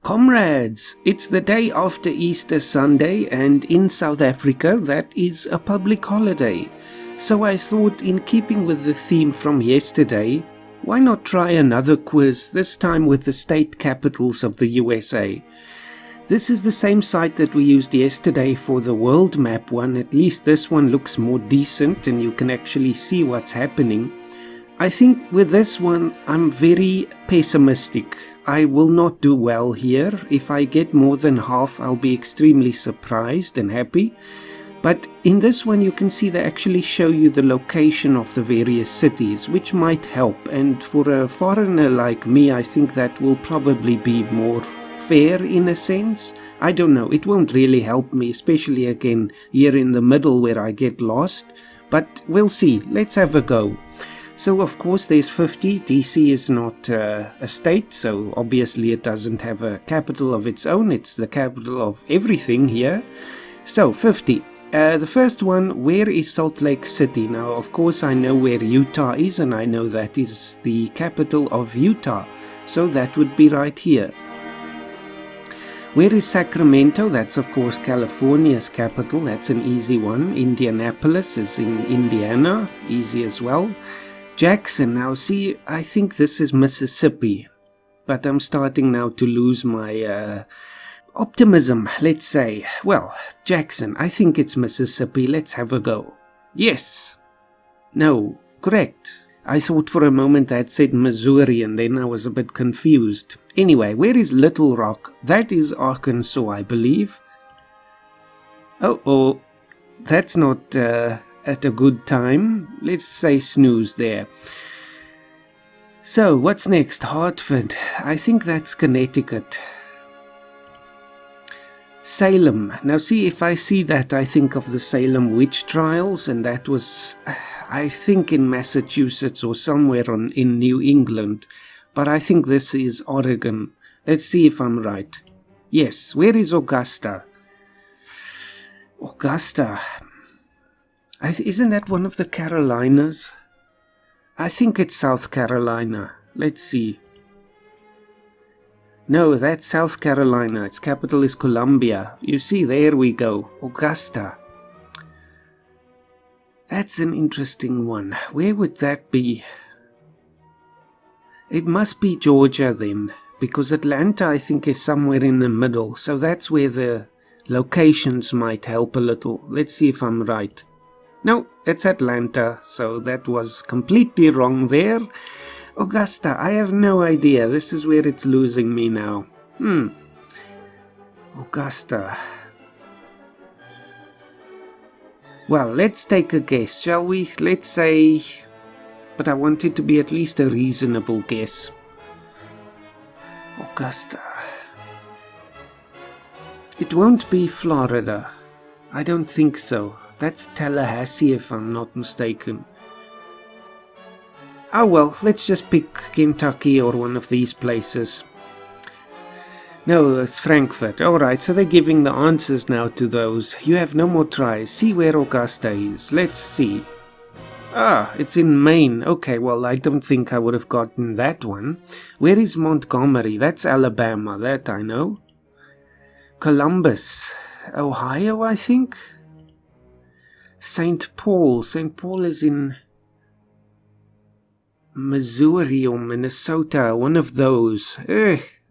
Comrades, it's the day after Easter Sunday, and in South Africa that is a public holiday. So I thought, in keeping with the theme from yesterday, why not try another quiz, this time with the state capitals of the USA. This is the same site that we used yesterday for the world map one. At least this one looks more decent and you can actually see what's happening. I think with this one I'm very pessimistic. I will not do well here. If I get more than half, I'll be extremely surprised and happy. But in this one you can see they actually show you the location of the various cities, which might help. And for a foreigner like me, I think that will probably be more fair in a sense. I don't know, it won't really help me, especially again here in the middle where I get lost. But we'll see, let's have a go. So of course there's 50, DC is not a state, so obviously it doesn't have a capital of its own, it's the capital of everything here. So 50. The first one, where is Salt Lake City? Now of course I know where Utah is, and I know that is the capital of Utah, so that would be right here. Where is Sacramento? That's of course California's capital, that's an easy one. Indianapolis is in Indiana, easy as well. Jackson, now see, I think this is Mississippi, but I'm starting now to lose my optimism, let's say. Well, Jackson, I think it's Mississippi, let's have a go. Yes. No, correct. I thought for a moment that said Missouri and then I was a bit confused. Anyway, where is Little Rock? That is Arkansas, I believe. Oh, that's not at a good time. Let's say snooze there. So, what's next? Hartford. I think that's Connecticut. Salem. Now see, if I see that, I think of the Salem witch trials, and that was, I think, in Massachusetts or somewhere in New England. But I think this is Oregon. Let's see if I'm right. Yes, where is Augusta? Augusta. Isn't that one of the Carolinas? I think it's South Carolina. Let's see. No, that's South Carolina. Its capital is Columbia. You see, there we go. Augusta. That's an interesting one. Where would that be? It must be Georgia then, because Atlanta I think is somewhere in the middle. So that's where the locations might help a little. Let's see if I'm right. No, it's Atlanta, so that was completely wrong there. Augusta, I have no idea. This is where it's losing me now. Augusta. Well, let's take a guess, shall we? Let's say... But I want it to be at least a reasonable guess. Augusta. It won't be Florida. I don't think so. That's Tallahassee if I'm not mistaken. Oh well, let's just pick Kentucky or one of these places. No, it's Frankfurt. Alright, so they're giving the answers now to those. You have no more tries. See where Augusta is. Let's see. Ah, it's in Maine. Okay, well, I don't think I would have gotten that one. Where is Montgomery? That's Alabama, that I know. Columbus. Ohio, I think? St. Paul. St. Paul is in Missouri or Minnesota, one of those.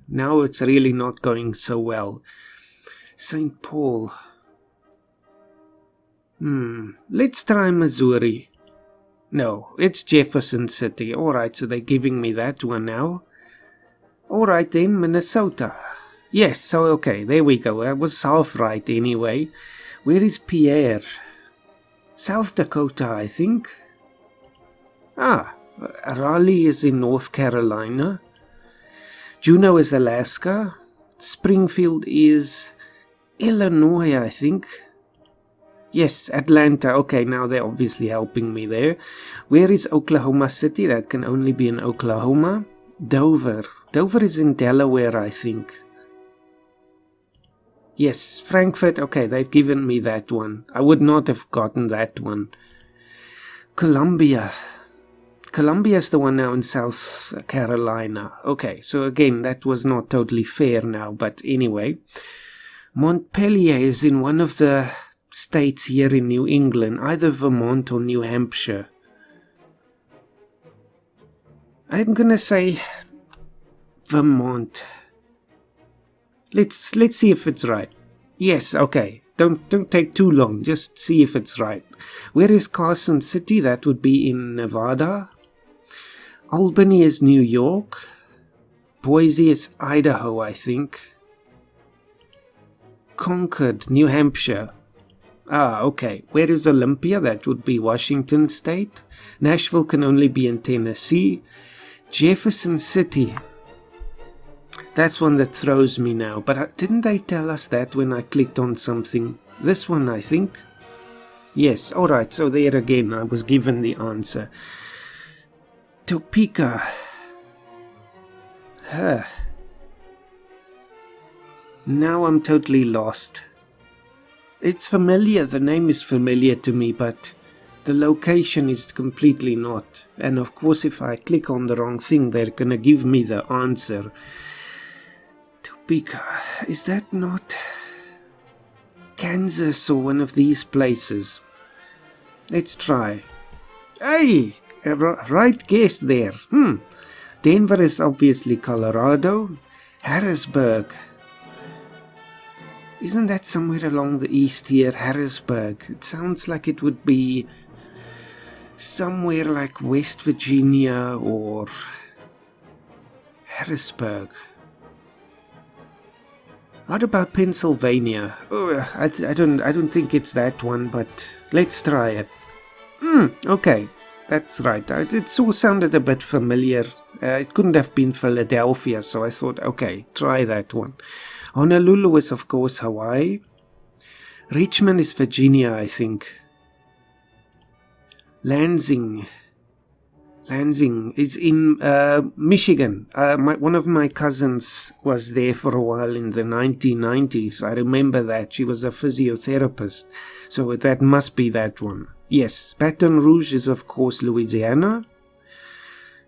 Now it's really not going so well. St. Paul. Let's try Missouri. No, it's Jefferson City. Alright, so they're giving me that one now. Alright then, Minnesota. Yes, so okay, there we go. I was half right anyway. Where is Pierre? South Dakota, I think. Raleigh is in North Carolina. Juneau is Alaska. Springfield is Illinois, I think. Yes, Atlanta. Okay, now they're obviously helping me there. Where is Oklahoma City? That can only be in Oklahoma. Dover. Dover is in Delaware, I think. Yes, Frankfurt. Okay, they've given me that one. I would not have gotten that one. Columbia. Columbia's the one now in South Carolina. Okay, so again, that was not totally fair now, but anyway. Montpelier is in one of the states here in New England, either Vermont or New Hampshire. I'm gonna say Vermont. Let's see if it's right. Yes, okay. Don't take too long. Just see if it's right. Where is Carson City? That would be in Nevada. Albany is New York. Boise is Idaho, I think. Concord, New Hampshire. Ah, okay. Where is Olympia? That would be Washington State. Nashville can only be in Tennessee. Jefferson City. That's one that throws me now. But didn't they tell us that when I clicked on something? This one, I think. Yes, alright. So there again, I was given the answer. Topeka. Now I'm totally lost. It's familiar, the name is familiar to me, but the location is completely not. And of course, if I click on the wrong thing, they're gonna give me the answer. Topeka, is that not Kansas or one of these places? Let's try. Hey, right guess there. Denver is obviously Colorado. Harrisburg. Isn't that somewhere along the east here? Harrisburg. It sounds like it would be somewhere like West Virginia or Harrisburg. What about Pennsylvania? Oh, I don't think it's that one, but let's try it. Okay, that's right. It all sounded a bit familiar. It couldn't have been Philadelphia, so I thought, okay, try that one. Honolulu is, of course, Hawaii. Richmond is Virginia, I think. Lansing is in Michigan. One of my cousins was there for a while in the 1990s. I remember that. She was a physiotherapist. So that must be that one. Yes, Baton Rouge is, of course, Louisiana.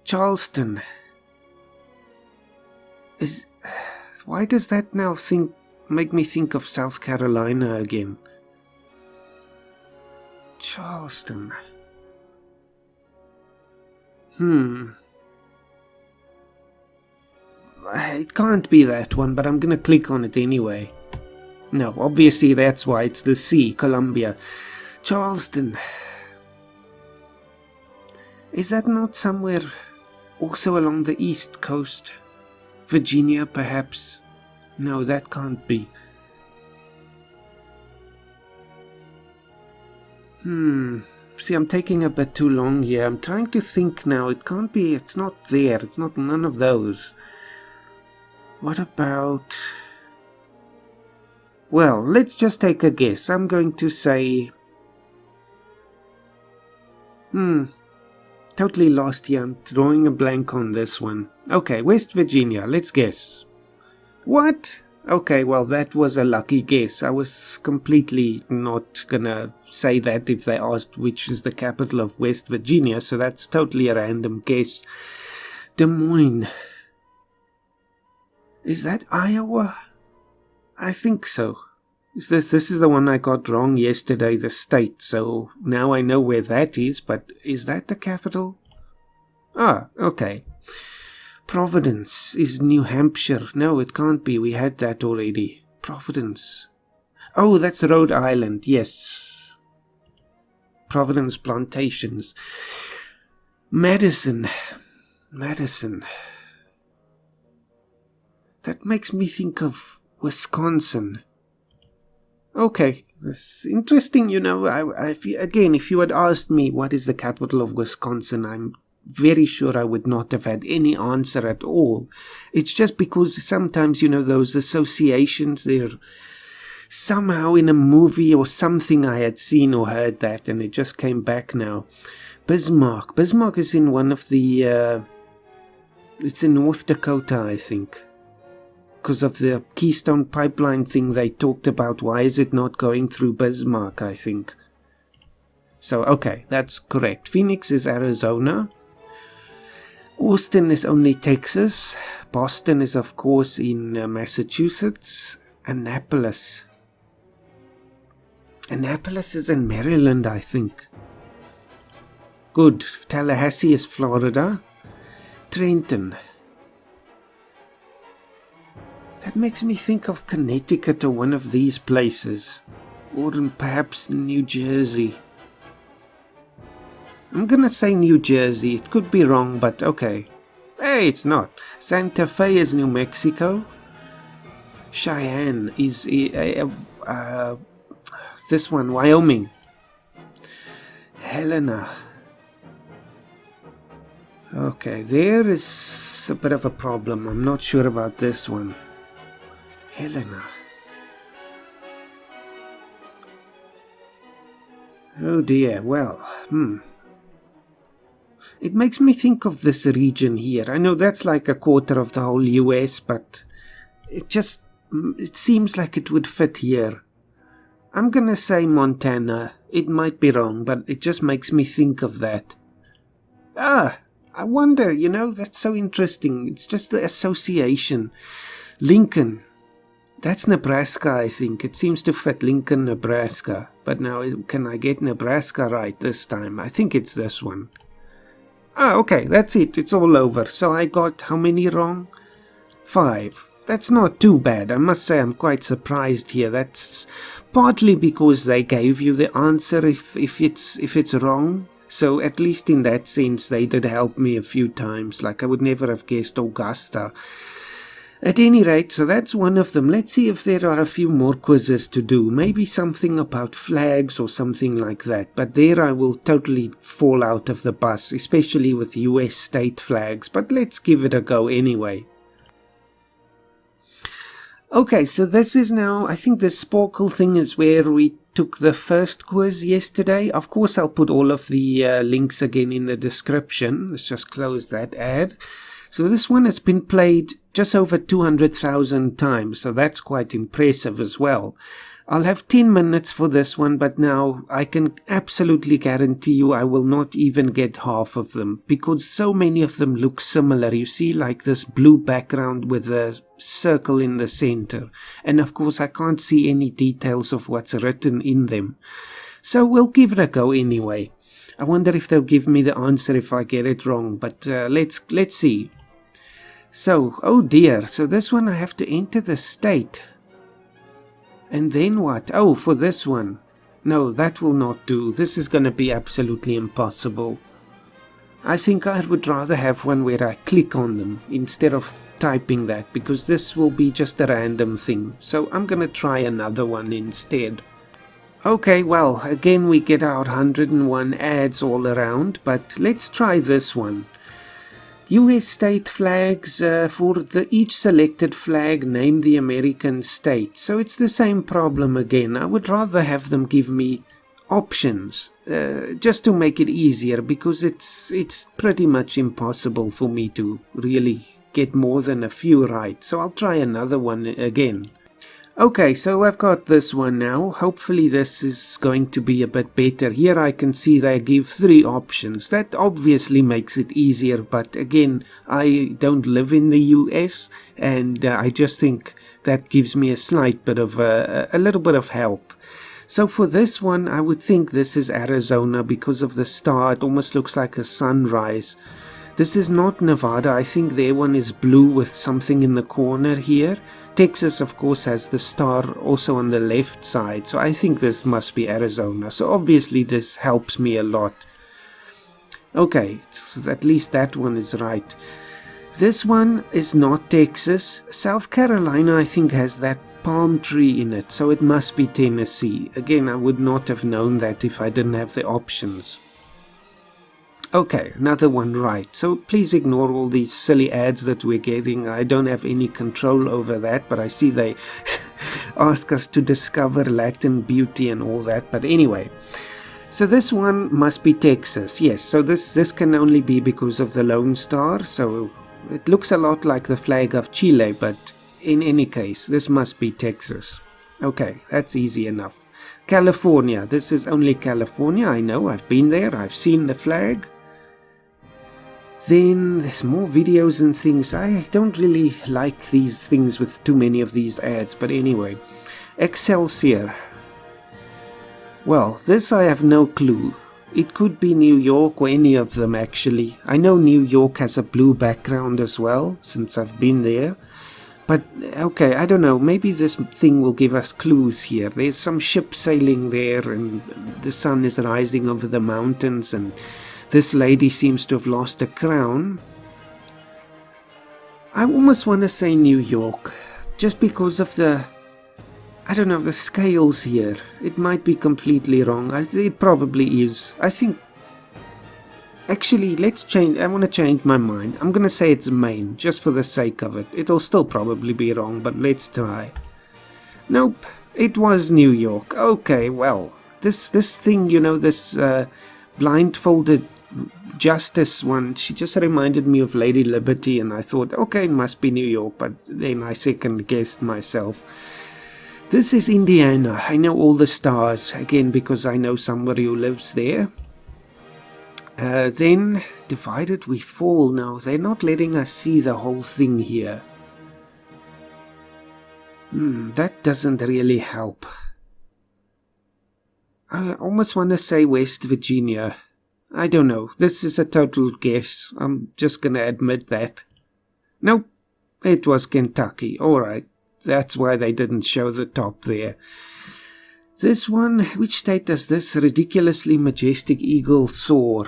Charleston is... Why does that now make me think of South Carolina again? Charleston. It can't be that one, but I'm gonna click on it anyway. No, obviously that's why it's the C, Columbia. Charleston. Is that not somewhere also along the east coast? Virginia, perhaps? No, that can't be. See, I'm taking a bit too long here. I'm trying to think now. It can't be. It's not there. It's not none of those. What about... Well, let's just take a guess. I'm going to say... Totally lost here. I'm drawing a blank on this one. Okay, West Virginia. Let's guess. What? Okay, well, that was a lucky guess. I was completely not gonna say that if they asked which is the capital of West Virginia, so that's totally a random guess. Des Moines. Is that Iowa? I think so. This is the one I got wrong yesterday, the state, so now I know where that is, but is that the capital? Ah, okay. Providence is New Hampshire. No, it can't be. We had that already. Providence. Oh, that's Rhode Island. Yes. Providence Plantations. Madison. That makes me think of Wisconsin. Okay, that's interesting, you know. If you had asked me what is the capital of Wisconsin, I'm very sure I would not have had any answer at all. It's just because sometimes, you know, those associations, they're somehow in a movie or something I had seen or heard that, and it just came back now. Bismarck. Bismarck is in one of the... it's in North Dakota, I think. Because of the Keystone Pipeline thing they talked about. Why is it not going through Bismarck, I think. So, okay, that's correct. Phoenix is Arizona. Austin is only Texas. Boston is, of course, in Massachusetts. Annapolis. Annapolis is in Maryland, I think. Good. Tallahassee is Florida. Trenton. That makes me think of Connecticut or one of these places. Or perhaps New Jersey. I'm gonna say New Jersey. It could be wrong, but okay. Hey, it's not. Santa Fe is New Mexico. Cheyenne is this one, Wyoming. Helena. Okay, there is a bit of a problem. I'm not sure about this one. Helena. Oh dear, well, It makes me think of this region here. I know that's like a quarter of the whole US, but it seems like it would fit here. I'm gonna say Montana. It might be wrong, but it just makes me think of that. I wonder, that's so interesting. It's just the association. Lincoln. That's Nebraska, I think. It seems to fit Lincoln, Nebraska. But now, can I get Nebraska right this time? I think it's this one. Okay, that's it. It's all over. So I got how many wrong? 5. That's not too bad. I must say I'm quite surprised here. That's partly because they gave you the answer if it's wrong. So at least in that sense, they did help me a few times. Like I would never have guessed Augusta. At any rate, so that's one of them. Let's see if there are a few more quizzes to do. Maybe something about flags or something like that. But there I will totally fall out of the bus, especially with US state flags. But let's give it a go anyway. Okay, so this is now, I think the sparkle thing is where we took the first quiz yesterday. Of course, I'll put all of the links again in the description. Let's just close that ad. So this one has been played just over 200,000 times, so that's quite impressive as well. I'll have 10 minutes for this one, but now I can absolutely guarantee you I will not even get half of them, because so many of them look similar. You see, like this blue background with a circle in the center, and of course I can't see any details of what's written in them. So we'll give it a go anyway. I wonder if they'll give me the answer if I get it wrong, but let's see. So, oh dear, so this one I have to enter the state. And then what? Oh, for this one. No, that will not do. This is going to be absolutely impossible. I think I would rather have one where I click on them instead of typing that, because this will be just a random thing. So I'm going to try another one instead. Okay, well, again we get our 101 ads all around, but let's try this one. US state flags, for each selected flag, name the American state. So it's the same problem again. I would rather have them give me options, just to make it easier, because it's pretty much impossible for me to really get more than a few right. So I'll try another one again. Okay, so I've got this one now. Hopefully this is going to be a bit better. Here I can see they give 3 options. That obviously makes it easier, but again, I don't live in the US, and I just think that gives me a slight bit of a little bit of help. So for this one, I would think this is Arizona because of the star. It almost looks like a sunrise. This is not Nevada. I think their one is blue with something in the corner here. Texas, of course, has the star also on the left side. So I think this must be Arizona. So obviously this helps me a lot. Okay, so at least that one is right. This one is not Texas. South Carolina, I think, has that palm tree in it. So it must be Tennessee. Again, I would not have known that if I didn't have the options. Okay, another one right. So please ignore all these silly ads that we're getting. I don't have any control over that, but I see they ask us to discover Latin beauty and all that. But anyway, so this one must be Texas. Yes, so this can only be because of the Lone Star. So it looks a lot like the flag of Chile, but in any case, this must be Texas. Okay, that's easy enough. California. This is only California. I know. I've been there. I've seen the flag. Then there's more videos and things. I don't really like these things with too many of these ads, but anyway. Excelsior. Well, this I have no clue. It could be New York or any of them actually. I know New York has a blue background as well, since I've been there. But, okay, I don't know, maybe this thing will give us clues here. There's some ship sailing there, and the sun is rising over the mountains, and this lady seems to have lost a crown. I almost want to say New York, just because of the, I don't know, the scales here. It might be completely wrong. It probably is. I think, actually, let's change. I want to change my mind. I'm going to say it's Maine, just for the sake of it. It'll still probably be wrong, but let's try. Nope, it was New York. Okay, well, this thing, you know, this blindfolded justice one, she just reminded me of Lady Liberty, and I thought, okay, it must be New York, but then I second guessed myself. This is Indiana. I know all the stars, again, because I know somebody who lives there. Then, divided we fall. Now, they're not letting us see the whole thing here. That doesn't really help. I almost want to say West Virginia. I don't know. This is a total guess. I'm just going to admit that. Nope. It was Kentucky. Alright. That's why they didn't show the top there. This one, which state does this ridiculously majestic eagle soar?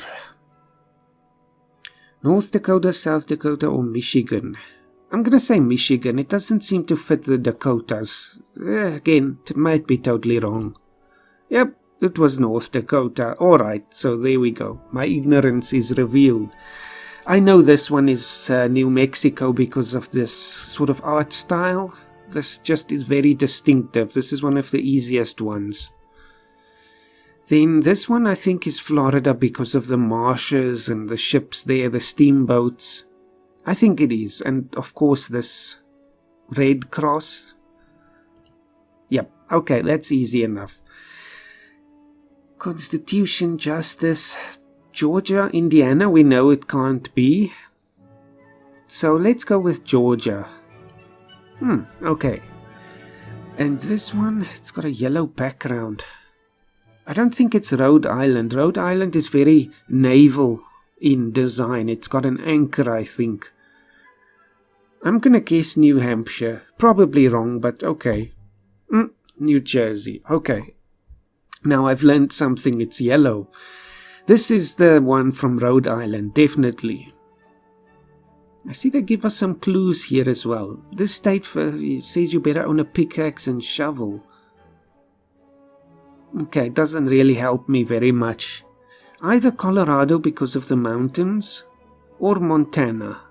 North Dakota, South Dakota, or Michigan? I'm going to say Michigan. It doesn't seem to fit the Dakotas. Again, it might be totally wrong. Yep, it was North Dakota. Alright, so there we go. My ignorance is revealed. I know this one is New Mexico because of this sort of art style. This just is very distinctive. This is one of the easiest ones. Then this one I think is Florida because of the marshes and the ships there, the steamboats. I think it is. And of course this Red Cross. Yep, okay, that's easy enough. Constitution, justice, Georgia, Indiana, we know it can't be. So let's go with Georgia. Okay. And this one, it's got a yellow background. I don't think it's Rhode Island. Rhode Island is very naval in design. It's got an anchor, I think. I'm gonna guess New Hampshire. Probably wrong, but okay. New Jersey. Okay. Now I've learned something. It's yellow. This is the one from Rhode Island, definitely. I see they give us some clues here as well. This state says you better own a pickaxe and shovel. Okay, it doesn't really help me very much. Either Colorado because of the mountains, or Montana.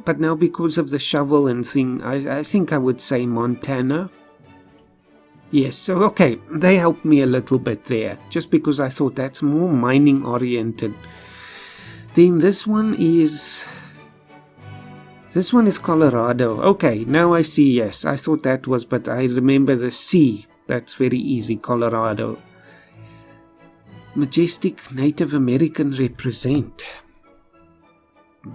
But now because of the shovel and thing, I think I would say Montana. Yes, so okay, they helped me a little bit there, just because I thought that's more mining oriented. Then this one is Colorado. Okay, now I see, yes. I thought that was, but I remember the C. That's very easy, Colorado. Majestic Native American represent.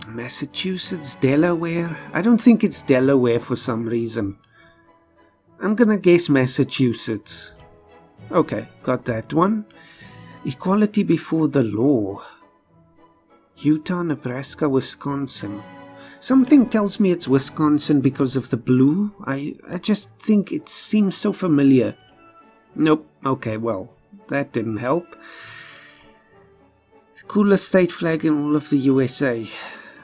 Massachusetts, Delaware. I don't think it's Delaware for some reason. I'm gonna guess Massachusetts. Okay, got that one. Equality before the law. Utah, Nebraska, Wisconsin. Something tells me it's Wisconsin because of the blue. I just think it seems so familiar. Nope. Okay, well, that didn't help. The coolest state flag in all of the USA.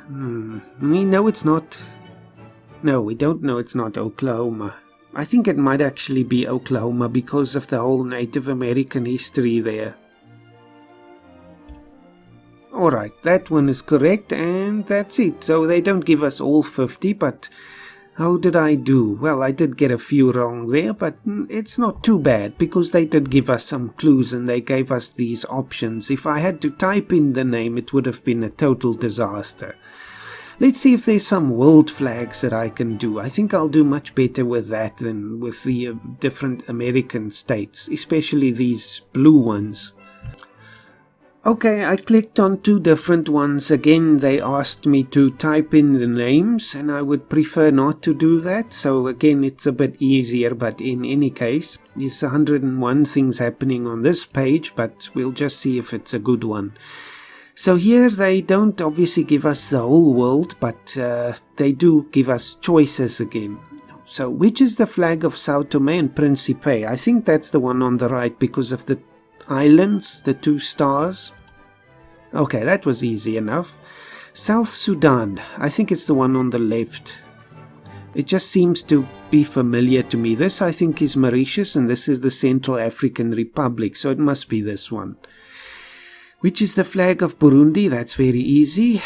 We know it's not... No, we don't know it's not Oklahoma. I think it might actually be Oklahoma because of the whole Native American history there. Alright, that one is correct, and that's it. So they don't give us all 50, but how did I do? Well, I did get a few wrong there, but it's not too bad, because they did give us some clues and they gave us these options. If I had to type in the name, it would have been a total disaster. Let's see if there's some world flags that I can do. I think I'll do much better with that than with the different American states, especially these blue ones. Okay, I clicked on 2 different ones. Again, they asked me to type in the names, and I would prefer not to do that. So again, it's a bit easier, but in any case, there's 101 things happening on this page, but we'll just see if it's a good one. So here they don't obviously give us the whole world, but they do give us choices again. So which is the flag of Sao Tome and Principe? I think that's the one on the right because of the islands, the 2 stars. Okay, that was easy enough. South Sudan, I think it's the one on the left. It just seems to be familiar to me. This I think is Mauritius and this is the Central African Republic, so it must be this one. Which is the flag of Burundi? That's very easy.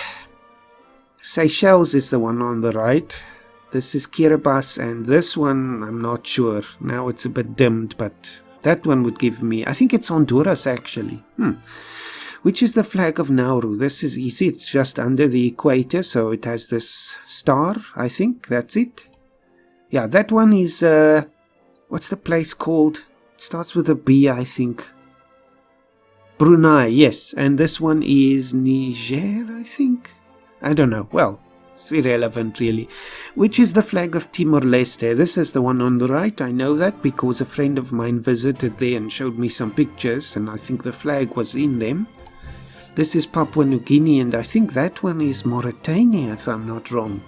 Seychelles is the one on the right. This is Kiribati, and this one I'm not sure. Now it's a bit dimmed, but that one would give me, I think it's Honduras actually. Which is the flag of Nauru? This is easy, it's just under the equator, so it has this star, I think, that's it. Yeah, that one is, what's the place called? It starts with a B, I think. Brunei, yes, and this one is Niger, I think? I don't know, well, it's irrelevant really. Which is the flag of Timor Leste? This is the one on the right, I know that because a friend of mine visited there and showed me some pictures, and I think the flag was in them. This is Papua New Guinea, and I think that one is Mauritania, if I'm not wrong.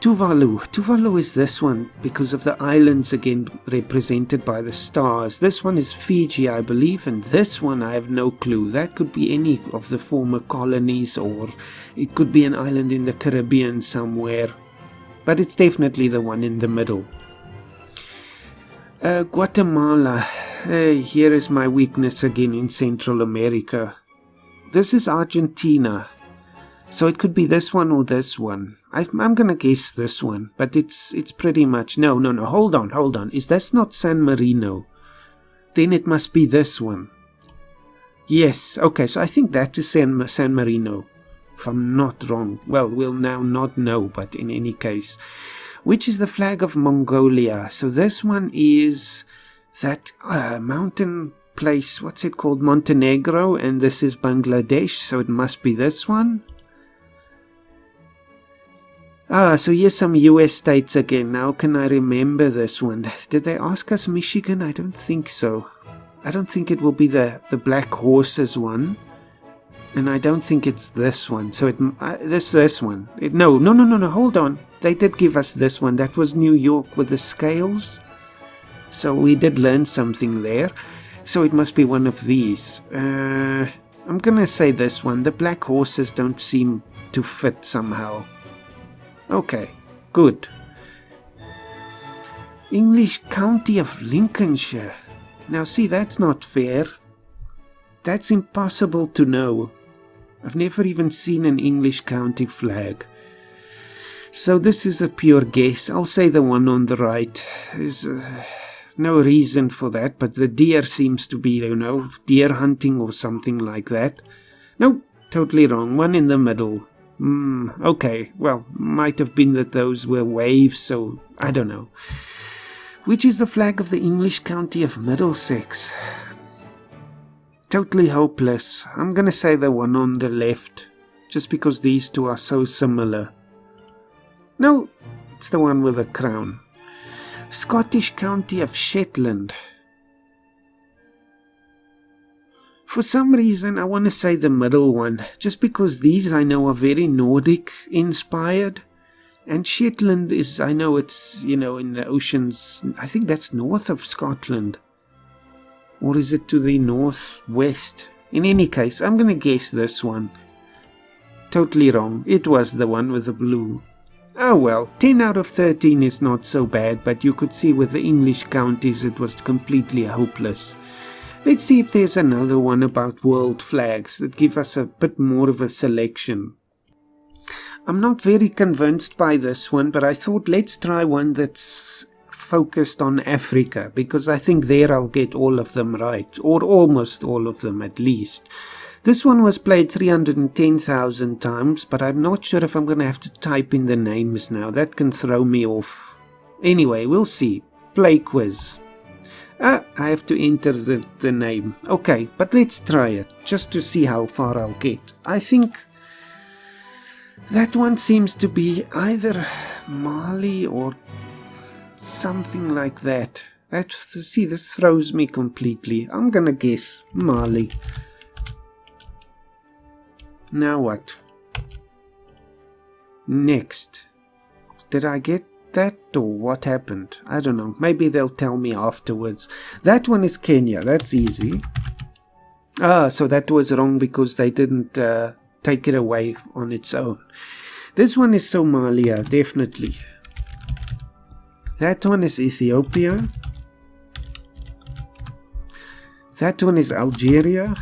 Tuvalu. Tuvalu is this one, because of the islands again represented by the stars. This one is Fiji, I believe, and this one I have no clue. That could be any of the former colonies, or it could be an island in the Caribbean somewhere. But it's definitely the one in the middle. Guatemala. Here is my weakness again in Central America. This is Argentina. So it could be this one or this one. I'm gonna guess this one, but it's pretty much... No, hold on. Is this not San Marino? Then it must be this one. Yes, okay, so I think that is San Marino, if I'm not wrong. Well, we'll now not know, but in any case. Which is the flag of Mongolia? So this one is that mountain place, what's it called? Montenegro, and this is Bangladesh, so it must be this one. So here's some US states again. Now can I remember this one? Did they ask us Michigan? I don't think so. I don't think it will be the Black Horses one. And I don't think it's this one. So this one. No, hold on. They did give us this one. That was New York with the scales. So we did learn something there. So it must be one of these. I'm gonna say this one. The Black Horses don't seem to fit somehow. Okay, good. English County of Lincolnshire. Now see, that's not fair. That's impossible to know. I've never even seen an English county flag. So this is a pure guess. I'll say the one on the right. There's no reason for that, but the deer seems to be, deer hunting or something like that. No, totally wrong. One in the middle. Okay, well, might have been that those were waves, so I don't know. Which is the flag of the English county of Middlesex? Totally hopeless. I'm gonna say the one on the left, just because these two are so similar. No, it's the one with the crown. Scottish county of Shetland. For some reason, I want to say the middle one, just because these I know are very Nordic inspired. And Shetland is, I know it's, in the oceans. I think that's north of Scotland. Or is it to the northwest? In any case, I'm going to guess this one. Totally wrong. It was the one with the blue. Oh well, 10 out of 13 is not so bad, but you could see with the English counties it was completely hopeless. Let's see if there's another one about world flags that give us a bit more of a selection. I'm not very convinced by this one, but I thought let's try one that's focused on Africa, because I think there I'll get all of them right, or almost all of them at least. This one was played 310,000 times, but I'm not sure if I'm going to have to type in the names now. That can throw me off. Anyway, we'll see. Play quiz. I have to enter the name. Okay, but let's try it, just to see how far I'll get. I think that one seems to be either Mali or something like that. See, this throws me completely. I'm gonna guess Mali. Now what? Next. Did I get that, or what happened? I don't know. Maybe they'll tell me afterwards. That one is Kenya. That's easy. Ah, so that was wrong because they didn't take it away on its own. This one is Somalia, definitely. That one is Ethiopia. That one is Algeria.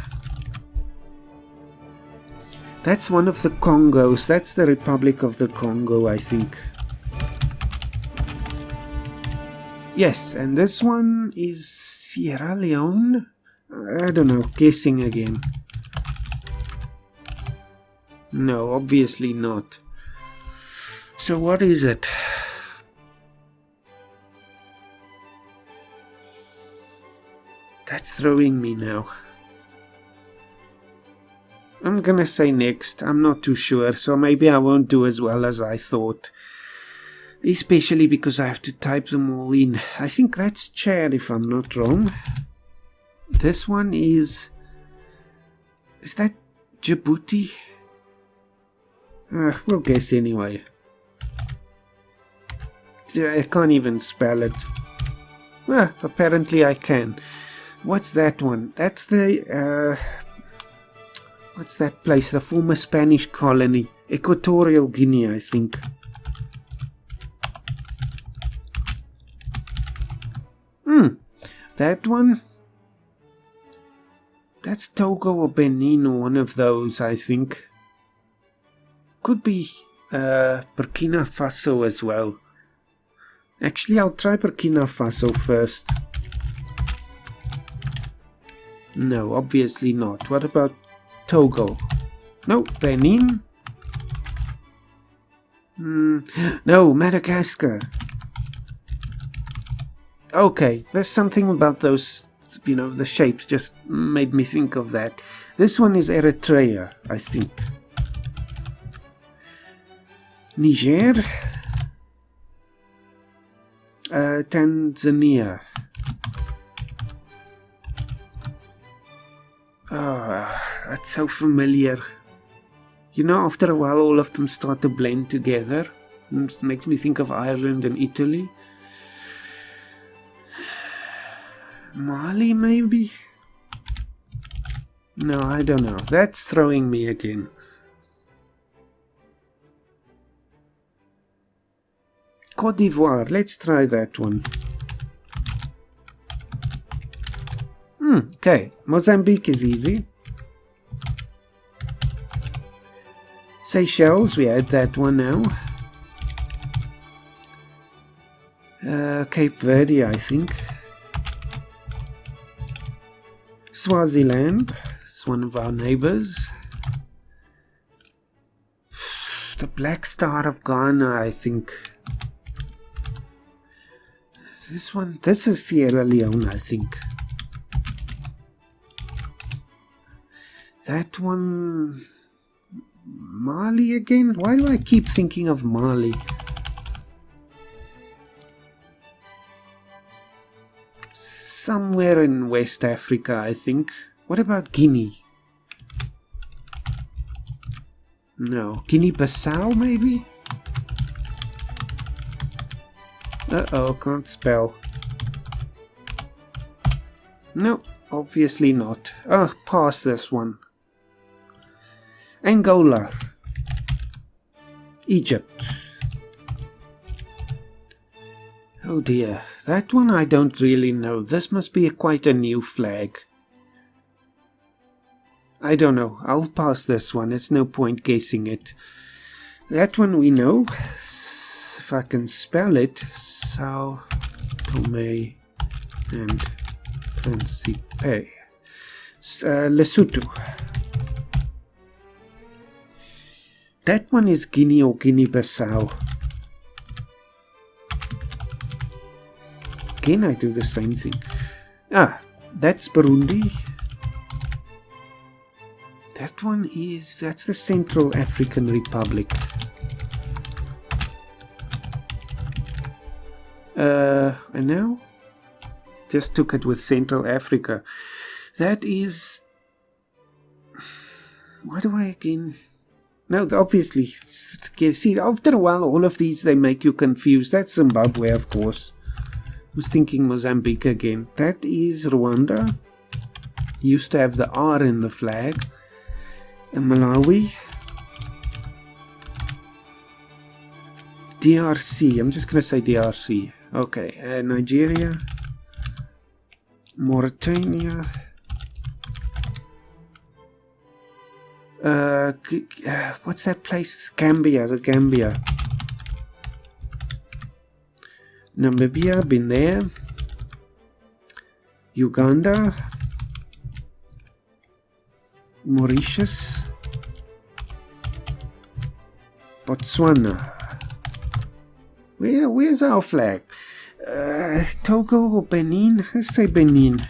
That's one of the Congos. That's the Republic of the Congo, I think. Yes, and this one is Sierra Leone? I don't know, guessing again. No, obviously not. So what is it? That's throwing me now. I'm gonna say next. I'm not too sure, so maybe I won't do as well as I thought. Especially because I have to type them all in. I think that's Chad, if I'm not wrong. This one is... Is that Djibouti? We'll guess anyway. I can't even spell it. Apparently I can. What's that one? That's the... what's that place? The former Spanish colony. Equatorial Guinea, I think. That one? That's Togo or Benin or one of those, I think. Could be Burkina Faso as well. Actually, I'll try Burkina Faso first. No, obviously not. What about Togo? No, Benin? No, Madagascar. Okay, there's something about those, you know, the shapes just made me think of that. This one is Eritrea, I think. Niger? Tanzania. That's so familiar. You know, after a while all of them start to blend together. It makes me think of Ireland and Italy. Mali, maybe? No, I don't know. That's throwing me again. Côte d'Ivoire. Let's try that one. Okay. Mozambique is easy. Seychelles, we had that one now. Cape Verde, I think. Swaziland, it's one of our neighbors. The Black Star of Ghana, I think. This one, this is Sierra Leone, I think. That one... Mali again? Why do I keep thinking of Mali? Somewhere in West Africa, I think. What about Guinea? No. Guinea Bissau, maybe? Uh-oh, can't spell. No, obviously not. Oh, pass this one. Angola. Egypt. Oh dear, that one I don't really know. This must be quite a new flag. I don't know. I'll pass this one. It's no point guessing it. That one we know. If I can spell it. Sao Tome and Principe. Lesotho. That one is Guinea or Guinea Bissau. Again, I do the same thing. Ah, that's Burundi. That's the Central African Republic. And now? Just took it with Central Africa. That is... Why do I again... No, obviously, see, after a while, all of these, they make you confused. That's Zimbabwe, of course. I was thinking Mozambique again. That is Rwanda. Used to have the R in the flag. And Malawi. DRC. I'm just going to say DRC. Okay. Nigeria. Mauritania. What's that place? Gambia. The Gambia. Namibia. Been there. Uganda. Mauritius. Botswana. Where's our flag? Togo or Benin? Let's say Benin.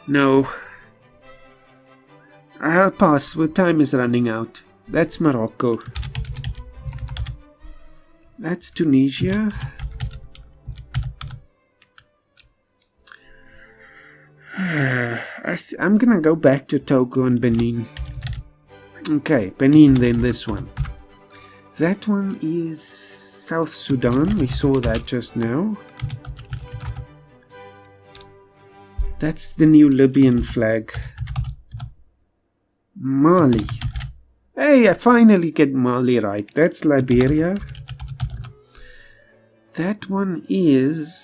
No. I'll pass. Well, time is running out. That's Morocco. That's Tunisia. I'm gonna go back to Togo and Benin. Okay, Benin then, this one. That one is South Sudan. We saw that just now. That's the new Libyan flag. Mali. Hey, I finally get Mali right. That's Liberia. That one is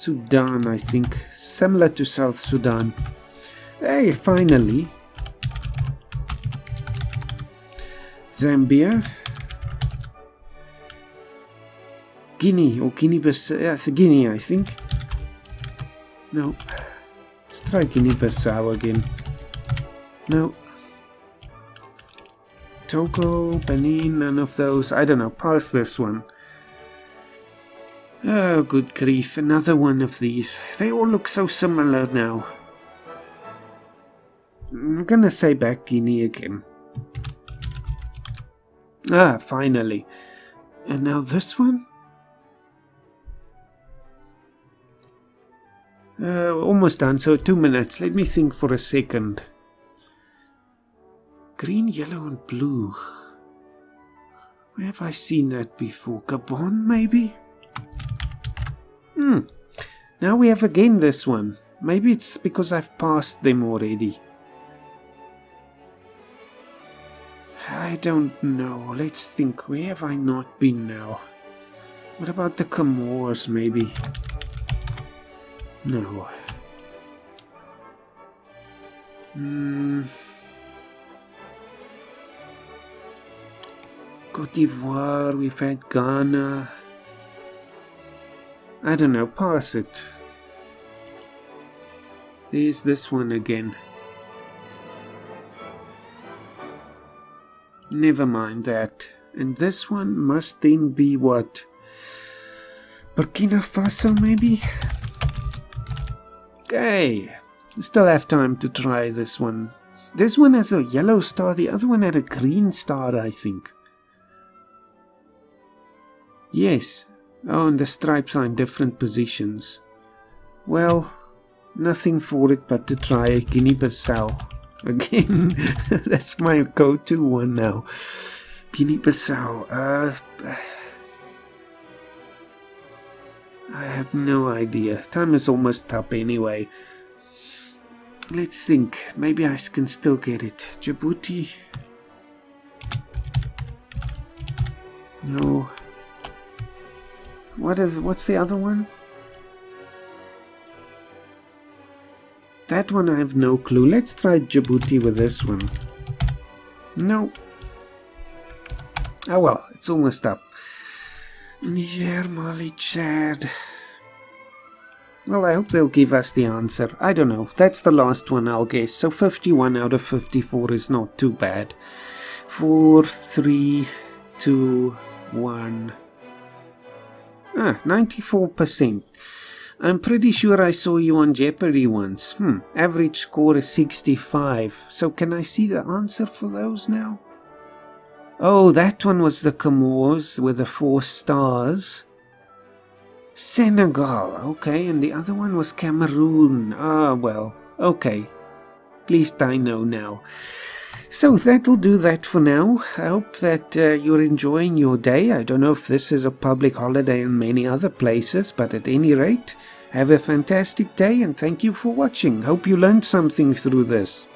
Sudan, I think. Similar to South Sudan. Hey, finally. Zambia. Guinea or Guinea Bissau. Yes, Guinea, I think. No. Let's try Guinea Bissau again. No. Togo, Benin, none of those. I don't know. Pass this one. Oh, good grief. Another one of these. They all look so similar now. I'm gonna say back Guinea again. Ah, finally. And now this one? Almost done, so 2 minutes. Let me think for a second. Green, yellow and blue. Where have I seen that before? Gabon, maybe? Now we have again this one. Maybe it's because I've passed them already. I don't know. Let's think. Where have I not been now? What about the Comores, maybe? No. Cote d'Ivoire, we've had Ghana. I don't know, pass it. There's this one again. Never mind that. And this one must then be what? Burkina Faso, maybe? Okay. Still have time to try this one. This one has a yellow star, the other one had a green star, I think. Yes. Oh, and the stripes are in different positions. Well, nothing for it but to try Guinea Bissau. Again, that's my go-to one now. Guinea Bissau. I have no idea. Time is almost up anyway. Let's think. Maybe I can still get it. Djibouti. No. What's the other one? That one I have no clue. Let's try Djibouti with this one. No. Oh well, it's almost up. Niger, Mali, Chad. Well, I hope they'll give us the answer. I don't know. That's the last one, I'll guess. So 51 out of 54 is not too bad. 4, 3, 2, 1. 94%. I'm pretty sure I saw you on Jeopardy once. Average score is 65. So can I see the answer for those now? Oh, that one was the Comores with the 4 stars. Senegal, okay, and the other one was Cameroon. Well, okay. At least I know now. So that'll do that for now. I hope that you're enjoying your day. I don't know if this is a public holiday in many other places, but at any rate, have a fantastic day and thank you for watching. Hope you learned something through this.